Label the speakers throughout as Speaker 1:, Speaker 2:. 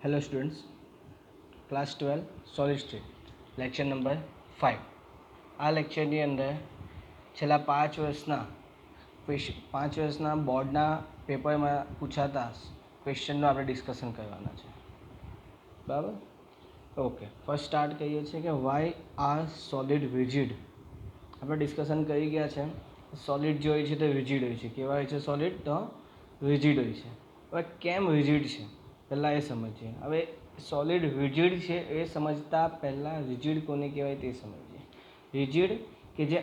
Speaker 1: Hello students, class 12 solid state lecture number 5. આ લેક્ચરની અંદર છેલ્લા 5 વર્ષના બોર્ડના પેપરમાં પૂછાતા ક્વેશ્ચનનું આપણે ડિસ્કશન કરવાના છે. બરાબર? ઓકે, ફર્સ્ટ સ્ટાર્ટ કરીએ છીએ કે વાય આર સોલિડ રિજિડ. આપણે ડિસ્કશન કરી ગયા છે. સોલિડ જે હોય છે તે રિજિડ હોય છે. કેવા હોય છે સોલિડ? તો રિજિડ હોય છે. હવે કેમ રિજિડ છે પહેલાં એ સમજીએ. હવે સોલિડ રિજિડ છે એ સમજતા પહેલાં રિજિડ કોને કહેવાય તે સમજીએ. રિજિડ કે જે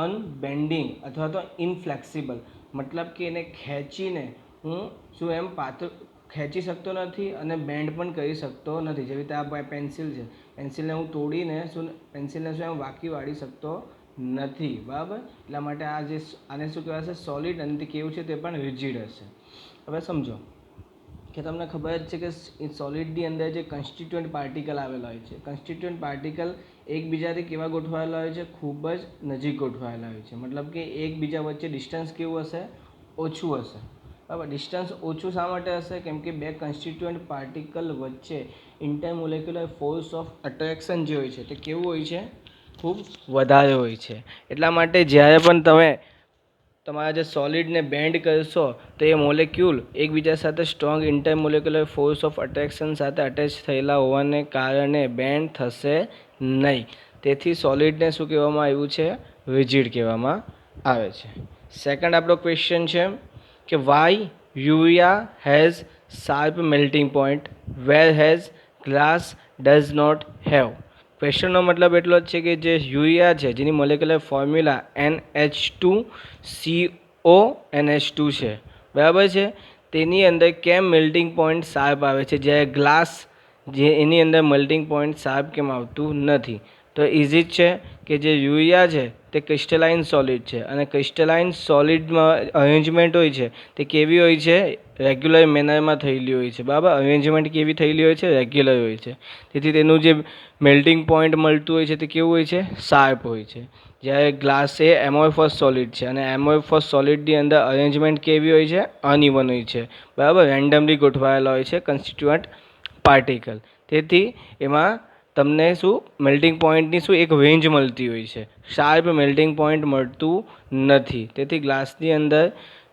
Speaker 1: અનબેન્ડિંગ અથવા તો ઇનફ્લેક્સિબલ, મતલબ કે એને ખેંચીને હું શું એમ પાતળું ખેંચી શકતો નથી અને બેન્ડ પણ કરી શકતો નથી. જેવી રીતે આ પેન્સિલ છે, પેન્સિલને હું તોડીને પેન્સિલને શું એમ વાંકી વાળી શકતો નથી. બરાબર? એટલા માટે આને શું કહેવાશે? સોલિડ. અને તે કેવું છે? તે પણ રિજિડ હશે. હવે સમજો કે તમને ખબર જ છે કે સોલિડની અંદર જે કન્સ્ટિટ્યુઅન્ટ પાર્ટિકલ આવેલા હોય છે, કન્સ્ટિટ્યુઅન્ટ પાર્ટિકલ એકબીજાથી કેવા ગોઠવાયેલા હોય છે? ખૂબ જ નજીક ગોઠવાયેલા હોય છે. મતલબ કે એકબીજા વચ્ચે ડિસ્ટન્સ કેવું હશે? ઓછું હશે. બરાબર? ડિસ્ટન્સ ઓછું શા માટે હશે? કેમ કે બે કન્સ્ટિટ્યુઅન્ટ પાર્ટિકલ વચ્ચે ઇન્ટરમોલેક્યુલર ફોર્સ ઓફ અટ્રેક્શન જે હોય છે તે કેવું હોય છે? ખૂબ વધારે હોય છે. એટલા માટે જ્યારે પણ તમે તમારા જે સોલિડને બેન્ડ કરશો તો એ મોલેક્યુલ એકબીજા સાથે સ્ટ્રોંગ ઇન્ટરમોલેક્યુલર ફોર્સ ઓફ અટ્રેક્શન સાથે અટેચ થયેલા હોવાને કારણે બેન્ડ થશે નહીં. તેથી સોલિડને શું કહેવામાં આવ્યું છે? રિજિડ કહેવામાં આવે છે. સેકન્ડ આપણો ક્વેશ્ચન છે કે why urea has sharp melting point where has glass does not have. ક્વેશ્ચનનો મતલબ એટલો જ છે કે જે યુરિયા છે જેની મોલેક્યુલર ફોર્મ્યુલા NH2CO NH2 છે, બરાબર છે, તેની અંદર કેમ મેલ્ટિંગ પોઈન્ટ શાર્પ આવે છે જ્યારે ગ્લાસ જે એની અંદર મેલ્ટિંગ પોઈન્ટ શાર્પ કેમ આવતું નથી? તો ઇઝી જ છે કે જે યુરિયા છે તે ક્રિસ્ટલાઇન સોલિડ છે અને ક્રિસ્ટલાઇન સોલિડમાં અરેન્જમેન્ટ હોય છે તે કેવી હોય છે? રેગ્યુલર મેનરમાં થયેલી હોય છે. બરાબર? અરેન્જમેન્ટ કેવી થયેલી હોય છે? રેગ્યુલર હોય છે. તેથી તેનું જે મેલ્ટિંગ પોઈન્ટ મળતું હોય છે તે કેવું હોય છે? શાર્પ હોય છે. જ્યારે ગ્લાસ એ એમોર્ફસ સોલિડ છે અને એમોર્ફસ સોલિડની અંદર અરેન્જમેન્ટ કેવી હોય છે? અનઇવન હોય છે. બરાબર? રેન્ડમલી ગોઠવાયેલા હોય છે કન્સ્ટિટ્યુઅન્ટ પાર્ટિકલ. તેથી એમાં તમને શું મેલ્ટિંગ પોઈન્ટની શું એક રેન્જ મળતી હોય છે, શાર્પ મેલ્ટિંગ પોઈન્ટ મળતું નથી. તેથી ગ્લાસની અંદર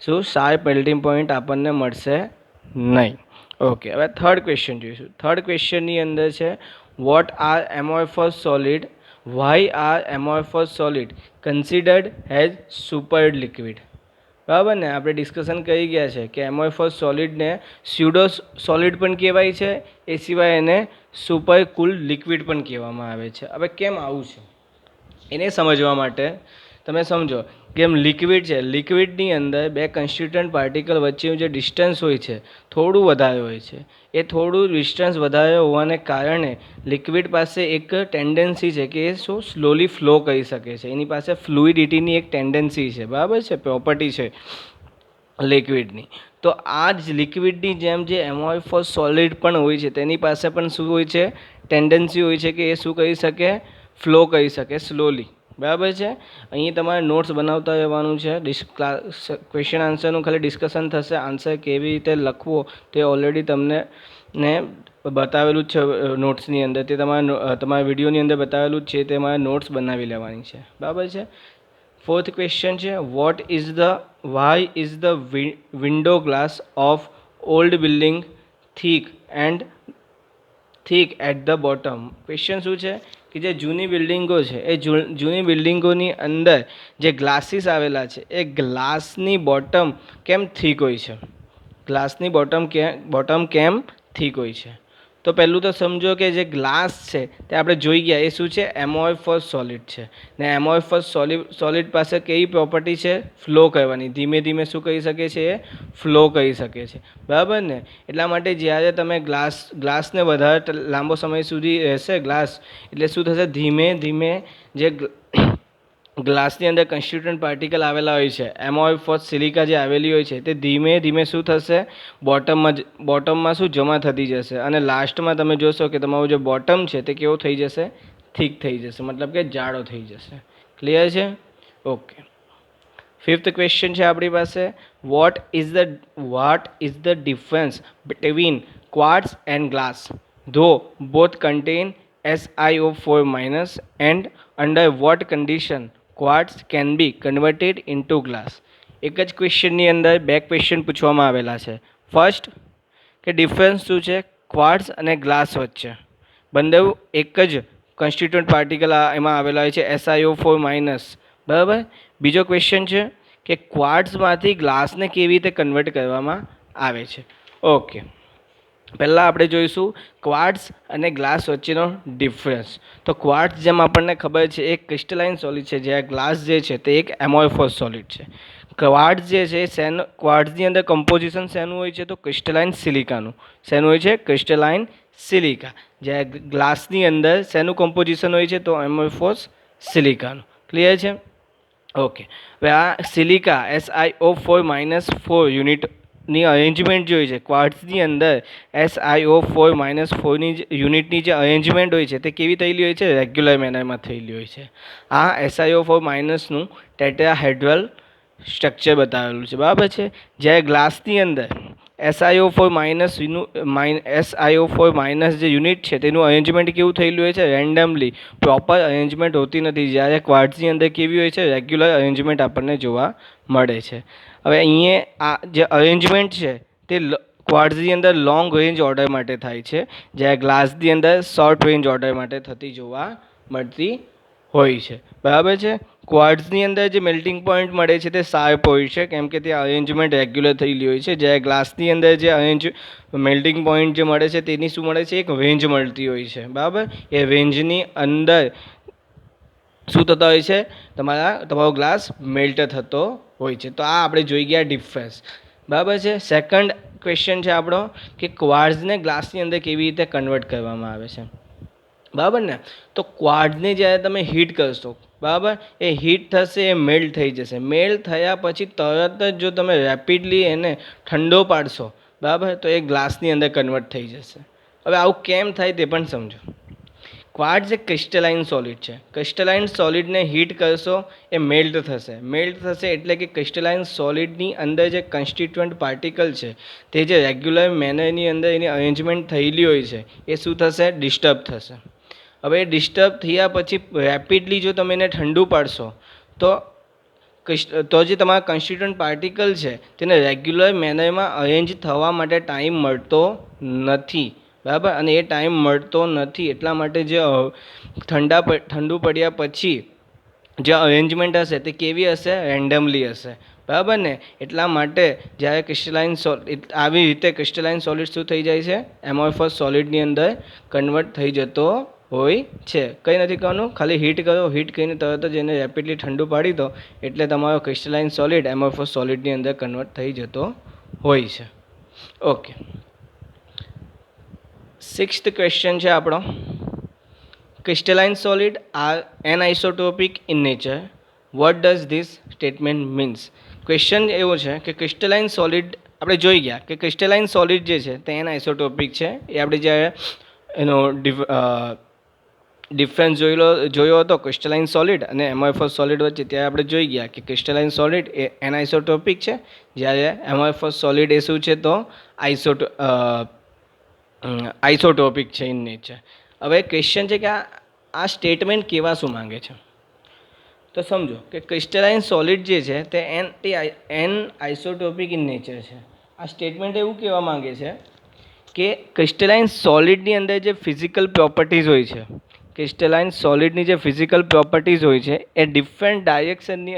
Speaker 1: શું શાર્પ મેલ્ટિંગ પોઈન્ટ આપણને મળશે નહીં. ઓકે, હવે થર્ડ ક્વેશ્ચન જોઈશું. થર્ડ ક્વેશ્ચનની અંદર છે what are amorphous solid why are amorphous solid considered has super liquid. બરાબર ને? આપણે ડિસ્કશન કરી ગયા છે કે એમોર્ફસ સોલિડને સ્યુડો સોલિડ પણ કહેવાય છે, એ સિવાય એને સુપર કુલ લિક્વિડ પણ કહેવામાં આવે છે. હવે કેમ આવું છે એને સમજવા માટે તમે સમજો કે એમ લિક્વિડ છે, લિક્વિડની અંદર બે કન્સ્ટિટ્યુઅન્ટ પાર્ટિકલ વચ્ચેનું જે ડિસ્ટન્સ હોય છે થોડું વધારે હોય છે. એ થોડું ડિસ્ટન્સ વધારે હોવાને કારણે લિક્વિડ પાસે એક ટેન્ડન્સી છે કે એ શું સ્લોલી ફ્લો કરી શકે છે. એની પાસે ફ્લુઇડિટીની એક ટેન્ડન્સી છે. બરાબર છે? પ્રોપર્ટી છે લિક્વિડની. તો આ જ લિક્વિડની જેમ જે એમોર્ફસ સોલિડ પણ હોય છે તેની પાસે પણ શું હોય છે? ટેન્ડન્સી હોય છે કે એ શું કરી શકે? ફ્લો કરી શકે સ્લોલી. બરાબર છે? અહીં તમારે નોટ્સ બનાવતા રહેવાનું છે. ક્વેશ્ચન આન્સરનું ખાલી ડિસ્કશન થશે. આન્સર કેવી રીતે લખવો તે ઓલરેડી તમને બતાવેલું જ છે નોટ્સની અંદર. તે તમારા વિડીયોની અંદર બતાવેલું જ છે. તે તમારે નોટ્સ બનાવી લેવાની છે. બરાબર છે? ફોર્થ ક્વેશ્ચન છે why is the window glass of old building thick at the bottom. Question શું છે કે જે જૂની બિલ્ડિંગો છે એ જૂની બિલ્ડિંગોની અંદર જે ગ્લાસીસ આવેલા છે એ ગ્લાસની બોટમ કેમ થીક હોય છે? ગ્લાસની બોટમ કેમ થીક હોય છે? તો પહેલું તો સમજો કે જે ગ્લાસ છે તે આપણે જોઈ ગયા એ શું છે? એમોર્ફસ સોલિડ છે. ને એમોર્ફસ સોલિડ પાસે કેવી પ્રોપર્ટી છે? ફ્લો કરવાની. ધીમે ધીમે શું કરી શકે છે? એ ફ્લો કરી શકે છે. બરાબર ને? એટલા માટે જ્યારે તમે ગ્લાસને વધારે લાંબો સમય સુધી રહેશે ગ્લાસ, એટલે શું થશે? ધીમે ધીમે જે ગ્લાસની અંદર કન્સ્ટિટ્યુઅન્ટ પાર્ટિકલ આવેલા હોય છે, એમોર્ફસ સિલિકા જે આવેલી હોય છે તે ધીમે ધીમે શું થશે? બોટમમાં શું જમા થતી જશે અને લાસ્ટમાં તમે જોશો કે તમારું જે બોટમ છે તે કેવો થઈ જશે? થીક થઈ જશે. મતલબ કે જાડો થઈ જશે. ક્લિયર છે? ઓકે. ફિફ્થ ક્વેશ્ચન છે આપણી પાસે what is the difference between quartz and glass, though both contain SiO4 minus, and under what condition quartz can be converted into glass. એક જ ક્વેશ્ચનની અંદર બે ક્વેશ્ચન પૂછવામાં આવેલા છે. ફર્સ્ટ કે ડિફરન્સ શું છે ક્વાર્ટ્સ અને ગ્લાસ વચ્ચે. બંને એક જ કન્સ્ટિટ્યુન્ટ પાર્ટિકલ એમાં આવેલા હોય છે SiO4 માઇનસ, બરાબર. બીજો ક્વેશ્ચન છે કે ક્વાર્ટ્સમાંથી ગ્લાસને કેવી રીતે કન્વર્ટ કરવામાં આવે છે. ઓકે, પહેલાં આપણે જોઈશું ક્વાર્ટ્સ અને ગ્લાસ વચ્ચેનો ડિફરન્સ. તો ક્વાર્ટ્સ જેમ આપણને ખબર છે એક ક્રિસ્ટલાઇન સોલિડ છે, જ્યારે ગ્લાસ જે છે તે એક એમોર્ફોસ સોલિડ છે. ક્વાર્ટ્સ જે છે ક્વાર્ટ્સની અંદર કમ્પોઝિશન શેનું હોય છે તો ક્રિસ્ટલાઇન સિલિકાનું. શેનું હોય છે? Crystalline silica. જ્યારે ગ્લાસની અંદર શેનું કમ્પોઝિશન હોય છે તો એમોર્ફોસ સિલિકાનું. ક્લિયર છે? ઓકે, હવે આ સિલિકા SiO4 માઇનસ 4 યુનિટની અરેન્જમેન્ટ જે હોય છે ક્વાર્ટ્સની અંદર SiO4 માઇનસ 4ની યુનિટની જે અરેન્જમેન્ટ હોય છે તે કેવી થયેલી હોય છે? રેગ્યુલર મેનરમાં થયેલી હોય છે. આ SiO4 માઇનસનું ટેટ્રાહેડ્રલ સ્ટ્રક્ચર બતાવેલું છે, બરાબર છે. જ્યારે ગ્લાસની અંદર SiO4 માઇનસ જે યુનિટ છે તેનું અરેન્જમેન્ટ કેવું થયેલું હોય છે? રેન્ડમલી, પ્રોપર અરેન્જમેન્ટ હોતી નથી. જ્યારે ક્વાર્ટ્સની અંદર કેવી હોય છે? રેગ્યુલર અરેન્જમેન્ટ આપણને જોવા મળે છે. હવે અહીંયા આ જે અરેન્જમેન્ટ છે તે ક્વાર્ટ્સની અંદર લોંગ રેન્જ ઓર્ડર માટે થાય છે, જ્યારે ગ્લાસની અંદર શોર્ટ રેન્જ ઓર્ડર માટે થતી જોવા મળતી હોય છે, બરાબર છે. ક્વાર્ટ્સની અંદર જે મેલ્ટિંગ પોઈન્ટ મળે છે તે શાર્પ હોય છે, કેમ કે ત્યાં અરેન્જમેન્ટ રેગ્યુલર થયેલી હોય છે. જ્યારે ગ્લાસની અંદર જે મેલ્ટિંગ પોઈન્ટ જે મળે છે તેની શું મળે છે? એક રેન્જ મળતી હોય છે, બરાબર. એ રેન્જની અંદર શું થતા હોય છે? તમારો ગ્લાસ મેલ્ટ થતો હોય છે. તો આ આપણે જોઈ ગયા ડિફરન્સ, બરાબર છે. સેકન્ડ ક્વેશ્ચન છે આપણો કે ક્વાર્ટ્સને ગ્લાસની અંદર કેવી રીતે કન્વર્ટ કરવામાં આવે છે, બરાબર ને. તો ક્વાર્ટ્સને જ્યારે તમે હીટ કરશો, બરાબર, એ હીટ થશે, એ મેલ્ટ થઈ જશે. મેલ્ટ થયા પછી તરત જ જો તમે રેપિડલી એને ઠંડો પાડશો, બરાબર, તો એ ગ્લાસની અંદર કન્વર્ટ થઈ જશે. હવે આવું કેમ થાય તે પણ સમજો. ક્વાર્ટ્સ એક ક્રિસ્ટલાઇન સોલિડ છે. ક્રિસ્ટલાઇન સોલિડને હીટ કરશો એ મેલ્ટ થશે. મેલ્ટ થશે એટલે કે ક્રિસ્ટલાઇન સોલિડની અંદર જે કન્સ્ટિટ્યુઅન્ટ પાર્ટિકલ છે તે જે રેગ્યુલર મેનરની અંદર એની અરેન્જમેન્ટ થયેલી હોય છે એ શું થશે? ડિસ્ટર્બ થશે. હવે ડિસ્ટર્બ થયા પછી રેપિડલી જો તમે એને ઠંડુ પાડશો તો જે તમારા કન્સ્ટિટ્યુઅન્ટ પાર્ટિકલ છે તેને રેગ્યુલર મેનરમાં અરેન્જ થવા માટે ટાઈમ મળતો નથી, બરાબર. અને એ ટાઈમ મળતો નથી એટલા માટે જે ઠંડુ પડ્યા પછી જે અરેન્જમેન્ટ હશે તે કેવી હશે? રેન્ડમલી હશે, બરાબર ને. એટલા માટે જ્યારે ક્રિસ્ટલાઇન આવી રીતે ક્રિસ્ટલાઇન સોલિડ શું થઈ જાય છે? એમોર્ફસ સોલિડની અંદર કન્વર્ટ થઈ જતો હોય છે. કંઈ નથી કરવાનું, ખાલી હીટ કરો. હીટ કરીને તરત જ એને રેપિડલી ઠંડુ પાડી દો એટલે તમારો ક્રિસ્ટલાઇન સોલિડ એમોર્ફસ સોલિડની અંદર કન્વર્ટ થઈ જતો હોય છે. ઓકે, સિક્સ્થ ક્વેશ્ચન છે આપણો. Crystalline solid are anisotropic in nature. What does this statement means? Question એવો છે કે ક્રિસ્ટલાઇન સોલિડ આપણે જોઈ ગયા કે ક્રિસ્ટલાઇન સોલિડ જે છે તે એનઆઇસોટોપિક છે. એ આપણે જ્યારે એનો ડિફરન્સ જોયો હતો ક્રિસ્ટલાઇન સોલિડ અને એમોર્ફસ સોલિડ વચ્ચે, ત્યારે આપણે જોઈ ગયા કે ક્રિસ્ટલાઇન સોલિડ એ એનઆઇસોટોપિક છે, જ્યારે એમોર્ફસ સોલિડ એ શું છે તો આઇસોટોપિક છે ઇન નેચર. હવે ક્વેશ્ચન છે કે આ સ્ટેટમેન્ટ કેવા શું માંગે છે? તો સમજો કે ક્રિસ્ટલાઇન સોલિડ જે છે તે એન આઇસોટોપિક ઇન નેચર છે. આ સ્ટેટમેન્ટ એવું કહેવા માંગે છે કે ક્રિસ્ટલાઇન સોલિડની અંદર જે ફિઝિકલ પ્રોપર્ટીઝ હોય છે, ક્રિસ્ટલાઇન સોલિડની જે ફિઝિકલ પ્રોપર્ટીઝ હોય છે એ ડિફરન્ટ ડાયરેક્શનની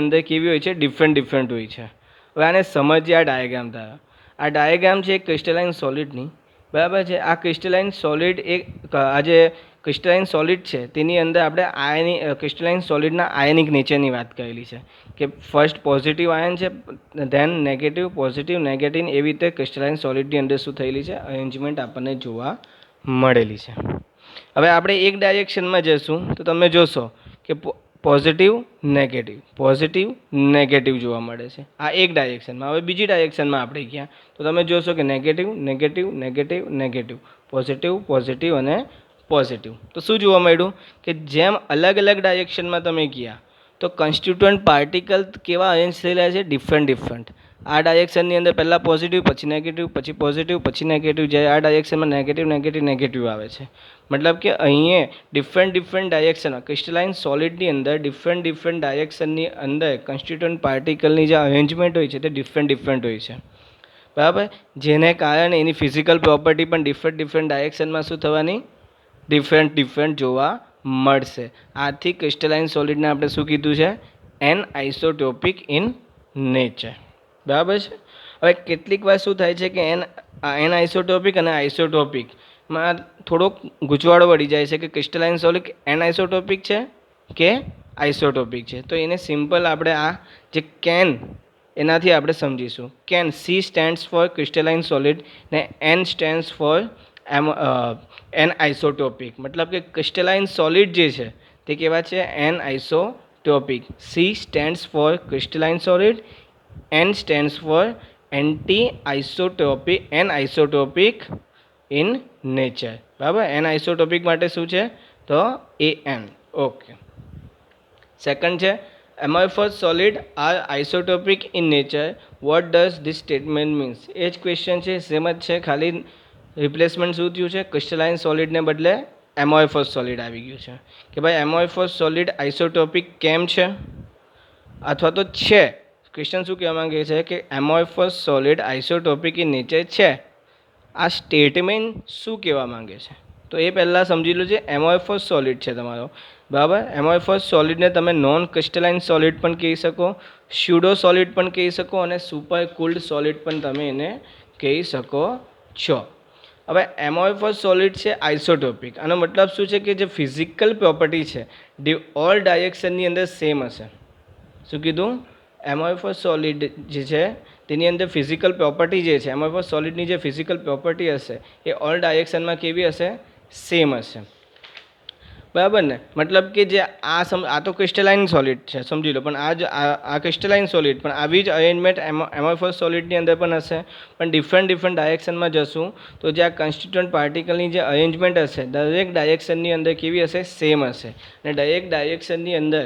Speaker 1: અંદર કેવી હોય છે? ડિફરન્ટ હોય છે. હવે આને સમજીએ આ ડાયાગ્રામ દ્વારા. આ ડાયાગ્રામ છે ક્રિસ્ટલાઇન સોલિડની, બરાબર છે. આ ક્રિસ્ટલાઇન સોલિડ આ જે ક્રિસ્ટલાઇન સોલિડ છે તેની અંદર આપણે ક્રિસ્ટલાઇન સોલિડના આયનિક નેચરની વાત કરેલી છે કે ફર્સ્ટ પોઝિટિવ આયન છે, ધેન નેગેટિવ, પોઝિટિવ, નેગેટિવ, એવી રીતે ક્રિસ્ટલાઇન સોલિડની અંદર શું થયેલી છે? અરેન્જમેન્ટ આપણને જોવા મળેલી છે. હવે આપણે એક ડાયરેક્શનમાં જઈશું તો તમે જોશો કે પોઝિટિવ નેગેટિવ જોવા મળે છે. આ એક ડાયરેક્શનમાં. હવે બીજી ડાયરેક્શનમાં આપણે ગયા તો તમે જોશો કે નેગેટિવ, પોઝિટિવ અને પોઝિટિવ. તો શું જોવા મળ્યું કે જેમ અલગ અલગ ડાયરેક્શનમાં તમે ગયા તો કન્સ્ટિટ્યુઅન્ટ પાર્ટિકલ કેવા અરેન્જ થયેલા છે? ડિફરન્ટ. આ ડાયરેક્શનની અંદર પહેલાં પોઝિટિવ, પછી નેગેટિવ, પછી પોઝિટિવ, પછી નેગેટિવ જાય. આ ડાયરેક્શનમાં નેગેટિવ નેગેટિવ નેગેટિવ આવે છે. મતલબ કે અહીંયા ડિફરન્ટ ડાયરેક્શનમાં ક્રિસ્ટલાઇન સોલિડની અંદર ડિફરન્ટ ડાયરેક્શનની અંદર કન્સ્ટિટ્યુઅન્ટ પાર્ટિકલની જે અરેન્જમેન્ટ હોય છે તે ડિફરન્ટ હોય છે. બરાબર, જેને કારણે એની ફિઝિકલ પ્રોપર્ટી પણ ડિફરન્ટ ડાયરેક્શનમાં શું થવાની, ડિફરન્ટ જોવા મળશે. આથી ક્રિસ્ટલાઇન સોલિડને આપણે શું કીધું છે, એન આઇસોટોપિક ઇન નેચર. બરાબર છે. હવે કેટલીક વાર શું થાય છે કે એન આઇસોટોપિક અને આઇસોટોપિકમાં થોડોક ગૂંચવાડો વળી જાય છે કે ક્રિસ્ટલાઇન સોલિડ એન આઇસોટોપિક છે કે આઇસોટોપિક છે. તો એને સિમ્પલ આપણે આ જે કેન એનાથી આપણે સમજીશું. CAN, C stands for crystalline solid ને N stands for anisotropic. મતલબ કે ક્રિસ્ટલાઇન સોલિડ જે છે તે કેવા છે, anisotropic. C stands for crystalline solid, N stands for anisotropic in nature. બરાબર, એન આઇસોટોપિક માટે શું છે તો એન. ઓકે. સેકન્ડ છે amorphous solid are isotopic in nature. What does this statement means? એ જ ક્વેશ્ચન છે, same જ છે, ખાલી રિપ્લેસમેન્ટ શું થયું છે, ક્રિસ્ટલાઇન સોલિડને બદલે એમોર્ફસ સોલિડ આવી ગયું છે. કે ભાઈ એમોર્ફસ સોલિડ આઇસોટોપિક કેમ છે, અથવા તો છે. ક્વેશ્ચન શું કહેવા માંગે છે કે એમોર્ફસ સોલિડ આઇસોટોપિક ઇન નેચર છે. આ સ્ટેટમેન્ટ શું કહેવા માંગે છે તો એ પહેલાં સમજી લો. જે એમોર્ફસ સોલિડ છે તમારો, બરાબર, એમોર્ફસ સોલિડને તમે નોન ક્રિસ્ટલાઇન સોલિડ પણ કહી શકો, સ્યુડો સોલિડ પણ કહી શકો અને સુપર કુલ્ડ સોલિડ પણ તમે એને કહી શકો છો. હવે એમોર્ફસ સોલિડ છે આઇસોટોપિક. આનો મતલબ શું છે કે જે ફિઝિકલ પ્રોપર્ટી છે ઓલ ડાયરેક્શનની અંદર સેમ હશે. શું કીધું, એમોર્ફસ સોલિડ જે છે તેની અંદર ફિઝિકલ પ્રોપર્ટી જે છે, એમોર્ફસ સોલિડની જે ફિઝિકલ પ્રોપર્ટી હશે એ ઓલ ડાયરેક્શનમાં કેવી હશે, સેમ હશે. બરાબર ને. મતલબ કે જે આ તો ક્રિસ્ટલાઇન સોલિડ છે સમજી લો, પણ આ ક્રિસ્ટલાઇન સોલિડ પણ આવી જ અરેન્જમેન્ટ એમોર્ફસ સોલિડની અંદર પણ હશે. પણ ડિફરન્ટ ડાયરેક્શનમાં જશું તો જે આ કન્સ્ટિટ્યુઅન્ટ પાર્ટિકલની જે અરેન્જમેન્ટ હશે દરેક ડાયરેક્શનની અંદર કેવી હશે, સેમ હશે. અને દરેક ડાયરેક્શનની અંદર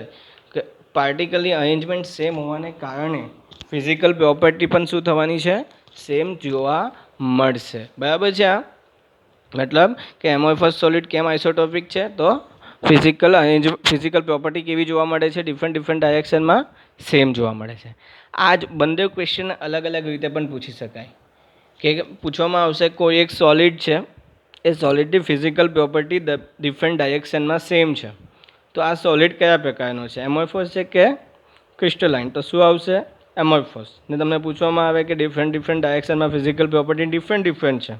Speaker 1: પાર્ટિકલની અરેન્જમેન્ટ સેમ હોવાને કારણે ફિઝિકલ પ્રોપર્ટી પણ શું થવાની છે, સેમ જોવા મળશે. બરાબર છે. આ મતલબ કે એમોર્ફસ સોલિડ કેમ આઇસોટોપિક છે તો ફિઝિકલ પ્રોપર્ટી કેવી જોવા મળે છે, ડિફરન્ટ ડાયરેક્શનમાં સેમ જોવા મળે છે. આ જ બંને ક્વેશ્ચન અલગ રીતે પણ પૂછી શકાય. કે પૂછવામાં આવશે કોઈ એક સોલિડ છે, એ સોલિડની ફિઝિકલ પ્રોપર્ટી ડિફરન્ટ ડાયરેક્શનમાં સેમ છે, તો આ સોલિડ કયા પ્રકારનો છે, એમોર્ફસ છે કે ક્રિસ્ટલાઇન? તો શું આવશે, એમોર્ફસ. ને તમને પૂછવામાં આવે કે ડિફરન્ટ ડાયરેક્શનમાં ફિઝિકલ પ્રોપર્ટી ડિફરન્ટ છે,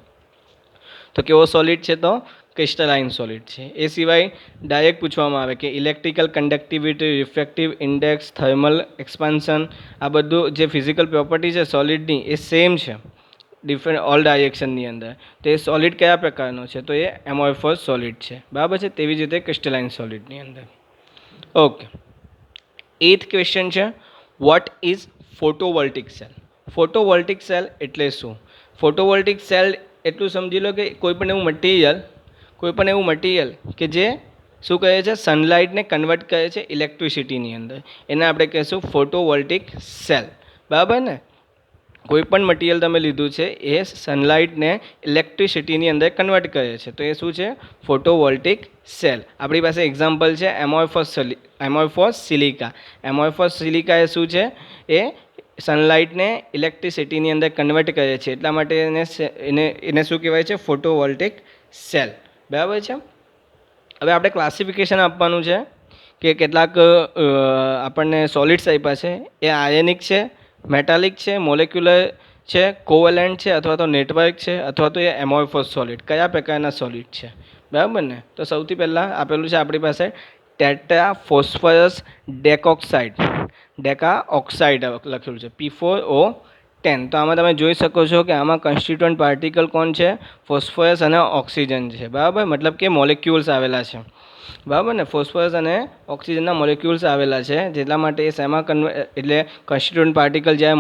Speaker 1: તો કેવો સોલિડ છે તો ક્રિસ્ટલાઇન સોલિડ છે. એ સિવાય ડાયરેક્ટ પૂછવામાં આવે કે electrical conductivity, refractive index, thermal expansion, આ બધું જે ફિઝિકલ પ્રોપર્ટી છે સોલિડની એ સેમ છે ઓલ ડાયરેક્શનની અંદર, તો એ સોલિડ કયા પ્રકારનો છે તો એ એમોર્ફસ સોલિડ છે. બરાબર છે. તેવી જ રીતે ક્રિસ્ટલાઇન સોલિડની અંદર. ઓકે. 8th ક્વેશ્ચન છે, વોટ ઇઝ ફોટોવોલ્ટિક સેલ? ફોટોવોલ્ટિક સેલ એટલે શું? ફોટોવોલ્ટિક સેલ એટલું સમજી લો કે કોઈ પણ એવું મટીરિયલ કે જે શું કહે છે, સનલાઇટને કન્વર્ટ કરે છે ઇલેક્ટ્રિસિટીની અંદર, એને આપણે કહીશું ફોટોવોલ્ટિક સેલ. બરાબર ને. કોઈ પણ મટીરિયલ તમે લીધું છે એ સનલાઇટને ઇલેક્ટ્રિસિટીની અંદર કન્વર્ટ કરે છે, તો એ શું છે, ફોટોવોલ્ટિક સેલ. આપણી પાસે એક્ઝામ્પલ છે એમોર્ફોસ સિલિકા. એમોર્ફોસ સિલિકા એ શું છે, એ સનલાઇટને ઇલેક્ટ્રિસિટીની અંદર કન્વર્ટ કરે છે, એટલા માટે એને શું કહેવાય છે, ફોટોવોલ્ટિક સેલ. બરાબર છે. હવે આપણે ક્લાસિફિકેશન આપવાનું છે કે કેટલાક આપણને સોલિડ્સ આપ્યા છે, એ આયનિક છે, મેટાલિક છે, મોલેક્યુલર છે, કોવેલેન્ટ છે, અથવા તો નેટવર્ક છે, અથવા તો એ એમોર્ફસ સોલિડ, કયા પ્રકારના સોલિડ છે. બરાબર ને. તો સૌથી પહેલાં આપેલું છે આપણી પાસે ટેટ્રા ફોસ્ફરસ ડેકાઓક્સાઇડ લખેલું છે, P4O10. તો આમાં તમે જોઈ શકો છો કે આમાં કન્સ્ટિટ્યુઅન્ટ પાર્ટિકલ કોણ છે, ફોસ્ફરસ અને ઓક્સિજન છે. બરાબર, મતલબ કે મોલેક્યુલ્સ આવેલા છે. બરાબર ને. ફોસ્ફરસ અને ઓક્સિજનના મોલેક્યુલ્સ આવેલા છે, જેટલા માટે એ એટલે કન્સ્ટિટ્યુઅન્ટ પાર્ટિકલ જ્યારે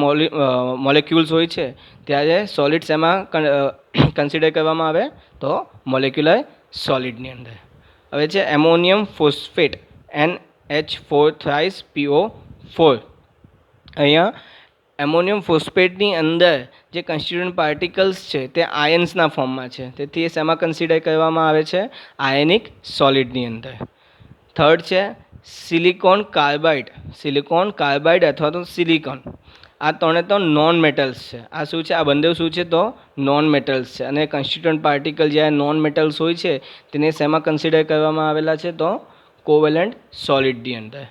Speaker 1: મોલેક્યુલ્સ હોય છે ત્યારે સોલિડ્સ એમાં કન્સિડર કરવામાં આવે તો મોલેક્યુલર સોલિડની અંદર. હવે છે ammonium phosphate NH4 thrice PO4. અહીંયા એમોનિયમ ફોસ્ફેટની અંદર જે કન્સ્ટિટ્યુઅન્ટ પાર્ટિકલ્સ છે તે આયન્સના ફોર્મમાં છે, તેથી એ શેમાં કન્સિડર કરવામાં આવે છે? આયનિક સોલિડની અંદર. થર્ડ છે સિલિકોન કાર્બાઇડ અથવા તો સિલિકોન. આ ત્રણે તો નોન મેટલ્સ છે. આ શું છે? આ બંને શું છે? તો નોન મેટલ્સ છે. અને કન્સ્ટિટ્યુઅન્ટ પાર્ટિકલ જ્યારે નોન મેટલ્સ હોય છે તેને શેમાં કન્સિડર કરવામાં આવેલા છે? તો કોવેલન્ટ સોલિડની અંદર.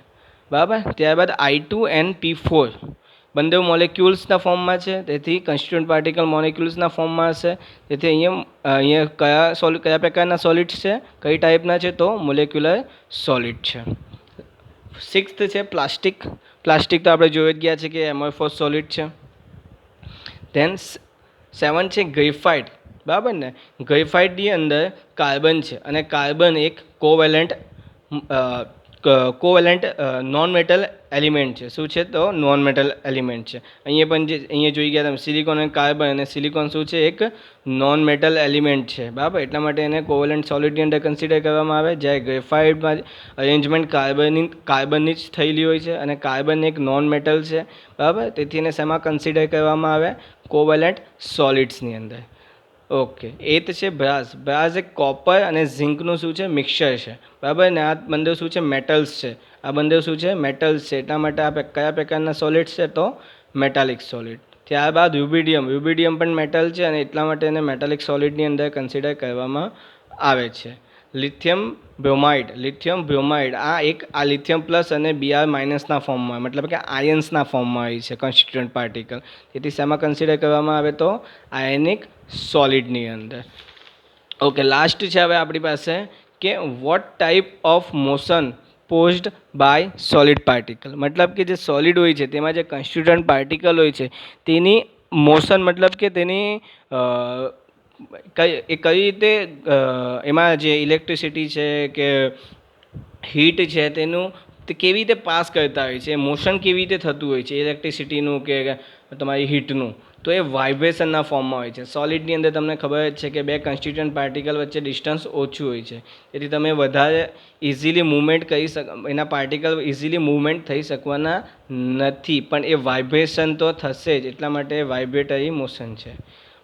Speaker 1: બરાબર. ત્યારબાદ I2NP4 બંને મોલેક્યુલ્સના ફોર્મમાં છે, તેથી કન્સ્ટિટ્યુઅન્ટ પાર્ટિકલ મોલેક્યુલ્સના ફોર્મમાં હશે. તેથી અહીંયા કયા પ્રકારના સોલિડ્સ છે? કઈ ટાઈપના છે? તો મોલેક્યુલર સોલિડ છે. સિક્સ્થ છે પ્લાસ્ટિક. તો આપણે જોઈ જ ગયા છે કે એમોર્ફોસ સોલિડ છે. ધેન 7 છે ગ્રેફાઇટ. બરાબર ને? ગ્રેફાઇટની અંદર કાર્બન છે અને કાર્બન એક કોવેલન્ટ નોન મેટલ એલિમેન્ટ છે. શું છે? તો નોન મેટલ એલિમેન્ટ છે. અહીંયા જોઈ ગયા તમે સિલિકોન અને કાર્બન, અને સિલિકોન શું છે? એક નોન મેટલ એલિમેન્ટ છે. બરાબર. એટલા માટે એને કોવેલન્ટ સોલિડની અંદર કન્સિડર કરવામાં આવે. જ્યારે ગ્રેફાઇટમાં અરેન્જમેન્ટ કાર્બનની જ થયેલી હોય છે અને કાર્બન એક નોન મેટલ છે. બરાબર. તેથી એને શેમાં કન્સિડર કરવામાં આવે? કોવેલન્ટ સોલિડ્સની અંદર. ઓકે. 8 છે બ્રાસ એક કોપર અને ઝિંકનું શું છે? મિક્સચર છે. બરાબર ને? આ બંને શું છે? મેટલ્સ છે. આ બંને શું છે? મેટલ્સ છે. એટલા માટે આ કયા પ્રકારના સોલિડ્સ છે? તો મેટાલિક સોલિડ. ત્યારબાદ રૂબિડિયમ પણ મેટલ છે અને એટલા માટે એને મેટાલિક સોલિડની અંદર કન્સિડર કરવામાં આવે છે. લિથિયમ બ્રોમાઇડ આ લિથિયમ પ્લસ અને Br માઇનસના ફોર્મમાં, મતલબ કે આયન્સના ફોર્મમાં હોય છે કન્સ્ટિટ્યુઅન્ટ પાર્ટિકલ. તેથી શેમાં કન્સિડર કરવામાં આવે? તો આયનિક સોલિડની અંદર. ઓકે. લાસ્ટ છે હવે આપણી પાસે કે what type of motion posed by solid particle. મતલબ કે જે સોલિડ હોય છે તેમાં જે કન્સ્ટિટ્યુઅન્ટ પાર્ટિકલ હોય છે તેની મોશન, મતલબ કે તેની કઈ રીતે એમાં જે ઇલેક્ટ્રિસિટી છે કે હીટ છે તેનું તે કેવી રીતે પાસ કરતા હોય છે, મોશન કેવી રીતે થતું હોય છે ઇલેક્ટ્રિસિટીનું કે તમારી હીટનું? તો એ વાઇબ્રેશનના ફોર્મમાં હોય છે. સોલિડની અંદર તમને ખબર જ છે કે બે કન્સ્ટિટ્યુઅન્ટ પાર્ટિકલ વચ્ચે ડિસ્ટન્સ ઓછું હોય છે, તેથી તમે વધારે ઇઝીલી મૂવમેન્ટ એના પાર્ટિકલ ઇઝીલી મૂવમેન્ટ થઈ શકવાના નથી, પણ એ વાઇબ્રેશન તો થશે જ. એટલા માટે વાઇબ્રેટરી મોશન છે,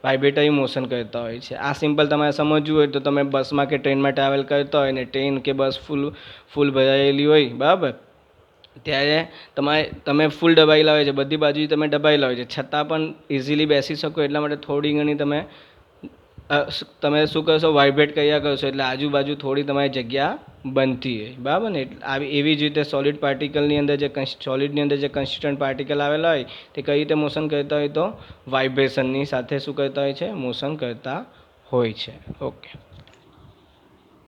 Speaker 1: વાઇબ્રેટરી મોશન કરતા હોય છે. આ સિમ્પલ તમારે સમજવું હોય તો તમે બસમાં કે ટ્રેનમાં ટ્રાવેલ કરતા હોય ને ટ્રેન કે બસ ફૂલ ભરાયેલી હોય, બરાબર, ત્યારે તમે ફૂલ દબાયેલા હોય છે, બધી બાજુ તમે દબાયેલા હોય છે, છતાં પણ ઇઝીલી બેસી શકો. એટલા માટે થોડી ઘણી તમે શું કરશો? વાઇબ્રેટ કર્યા કરશો, એટલે આજુબાજુ થોડી તમારી જગ્યા બનતી હોય. બરાબર ને? એવી જ રીતે સોલિડની અંદર જે કન્સ્ટિટ્યુઅન્ટ પાર્ટિકલ આવેલા હોય તે કઈ રીતે મોશન કરતા હોય? તો વાઇબ્રેશનની સાથે શું કરતા હોય છે? મોશન કરતા હોય છે. ઓકે.